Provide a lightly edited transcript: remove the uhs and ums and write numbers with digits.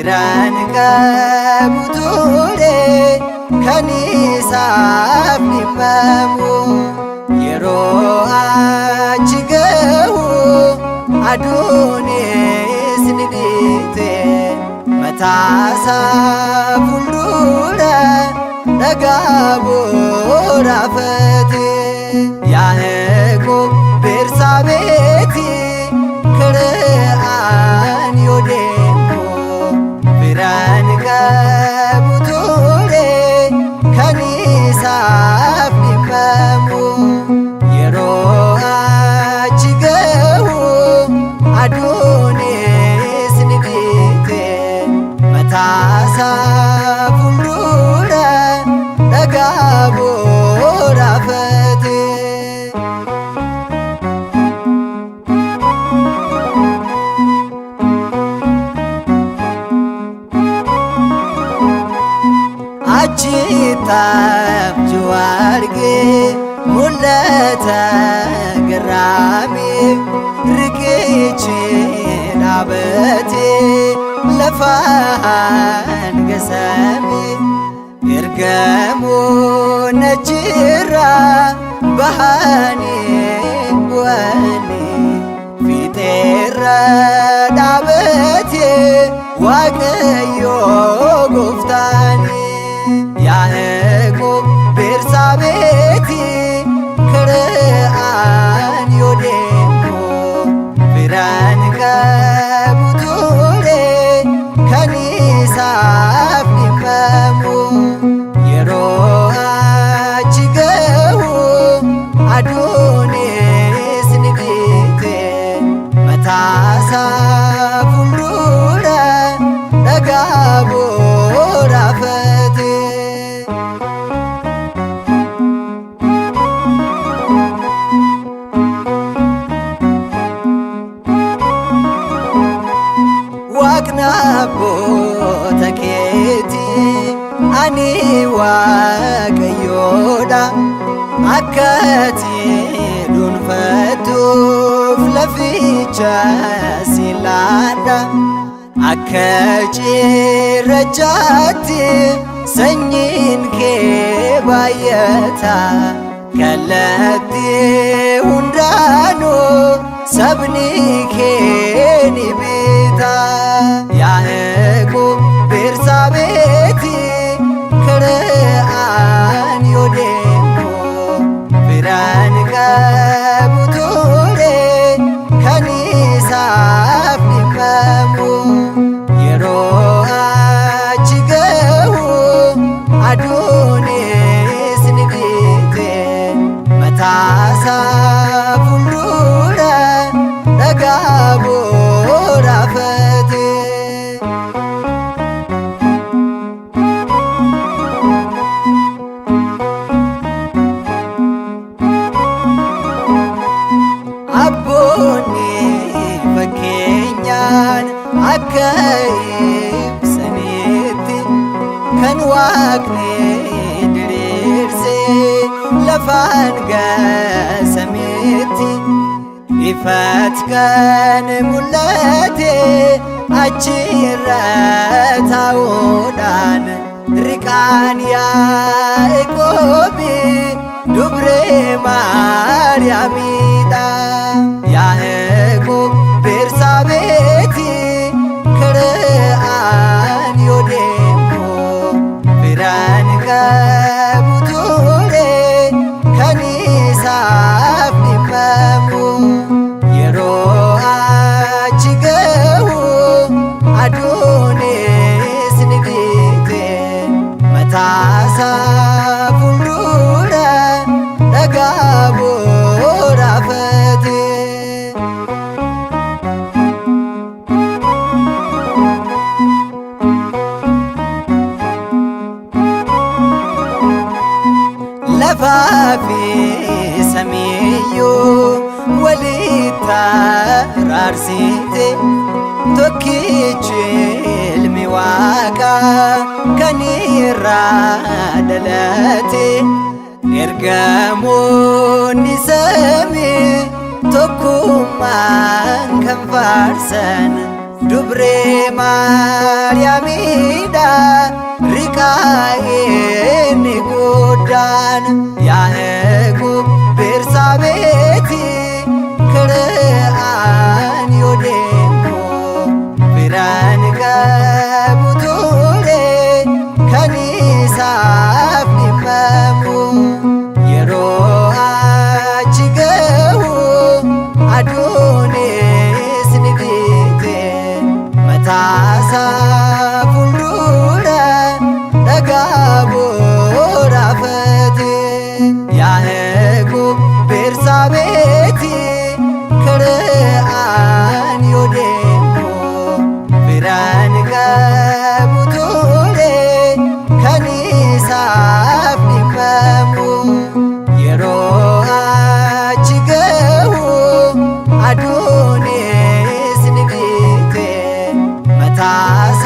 firaan qabu ture kan isaaf dhimmamu yeroo achi gahu aduunis ni dhiite mataasaa fuuldura dhagaa boraafate Yaaqoob Bersaabeeti Kana'aan yoo deemu firaan qabu ture kan isaaf dhimmamu yeroo achi gahu aduunis ni dhiite mataasaa fuuldura dhagaa boraafate Achitaaf argee mul'ata garaamee riqichi dhaabatee lafaan gasamee ergamoon achirraa bahanii bu'anii fiixeerra dhaabatee Waaqayyoo gooftaanii Yaaqoob Bersaabeeti Kana'aan yoo deemu firaan qabu ture kan isaaf dhimmamu yeroo achi gahu aduunis ni dhiite mataasaa fuuldura dhagaa boraafate Waaqni abboota keetii ani Waaqayyoodha akka ati dhuunfattuuf laficha si laadha akka cirrachaatti sanyiin kee baay'ata kallattii hundaanuu sabni kee ni beeta Yaaqoob Bersaabeeti Kana'aan yoo deemu firaan qabu ture kan isaaf dhimmamu yeroo achi gahu aduunis ni dhiite mataasaa fuuldura dhagaa boraafate Abboonni fakkeenyaan akka ibsanitti kan Waaqni diriirsee lafaan gasametti ifaat kan mul'ate achirra taa'uudhaan riqaan Yaaqoob dubree Maariyaamidha Yaaqoob Bersaabeeti Kana'aan yoo deemu firaan qabu ture kan isaaf dhimmamu yeroo achi gahu aduunis ni dhiite mataasaa fuuldura dhagaa boraafate lafaa fi samiiyyuu walitti araarsite tokkichi ilmi Waaqaa kan irraa dhalate ergamoonni samii tokkummaan kan faarsan dubree ማርያሚዳ ሪካኤኒ ጉዳን ያዕቆብ ቤርሳቤቲ ክርአን ዮዴንኮ ፊራን ቀቡቱሬ ከኒሳፍ ዲመሙ የሮአች ገሁ አዶኔስ ንዲቴ መታሳ ፉልዱረ ደጋቦራፈቴ ያዕቆብ ቤርሳቤቲ ክርአን ዮዴንኮ ፊራን ቀቡቱሬ ከኒሳፍ ዲመሙ የሮአች ገሁ አዶኔስ ንዲቴ መታሳ